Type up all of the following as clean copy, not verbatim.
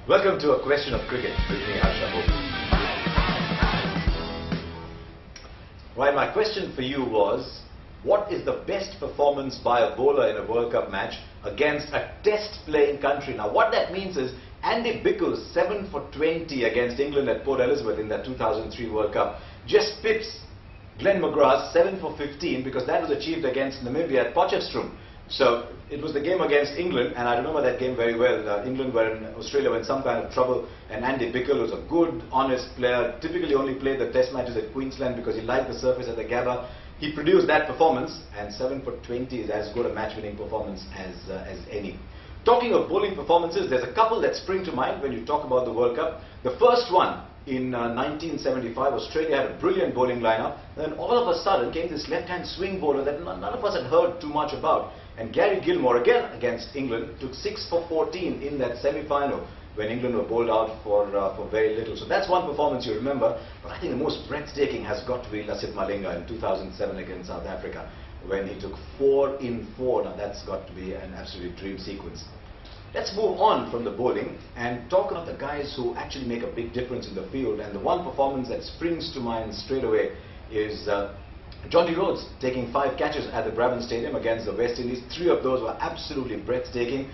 Welcome to A Question of Cricket with me, Harsha Bhogle. Right, my question for you was, what is the best performance by a bowler in a World Cup match against a test-playing country? Now, what that means is, Andy Bickle's 7 for 20 against England at Port Elizabeth in that 2003 World Cup just pips Glenn McGrath's 7 for 15 because that was achieved against Namibia at Potchefstroom. So it was the game against England, and I remember that game very well. Australia were in some kind of trouble, and Andy Bickle was a good, honest player, typically only played the test matches at Queensland because he liked the surface at the Gabba. He produced that performance, and 7 for 20 is as good a match-winning performance as any. Talking of bowling performances, there's a couple that spring to mind when you talk about the World Cup. The first one, in 1975, Australia had a brilliant bowling lineup. Then all of a sudden came this left-hand swing bowler that none of us had heard too much about. And Gary Gilmore, again against England, took 6 for 14 in that semi-final when England were bowled out for very little. So that's one performance you remember. But I think the most breathtaking has got to be Lasith Malinga in 2007 against South Africa when he took 4 in 4. Now that's got to be an absolute dream sequence. Let's move on from the bowling and talk about the guys who actually make a big difference in the field. And the one performance that springs to mind straight away is Jonty Rhodes taking 5 catches at the Brabant Stadium against the West Indies. 3 of those were absolutely breathtaking.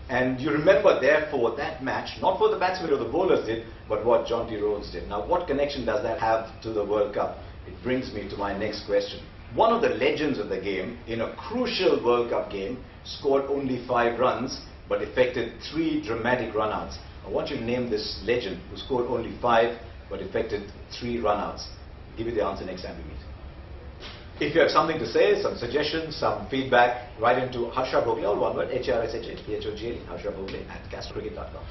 And you remember therefore that match, not what the batsmen or the bowlers did, but what Jonty Rhodes did. Now what connection does that have to the World Cup? It brings me to my next question. One of the legends of the game, in a crucial World Cup game, scored only 5 runs, but effected 3 dramatic run-outs. I want you to name this legend who scored only 5, but effected 3 run-outs. I'll give you the answer next time we meet. If you have something to say, some suggestions, some feedback, write into Harsha Bhogle, all one word, HRSHHBHOGLE, Harsha Bhogle @castrocricket.com.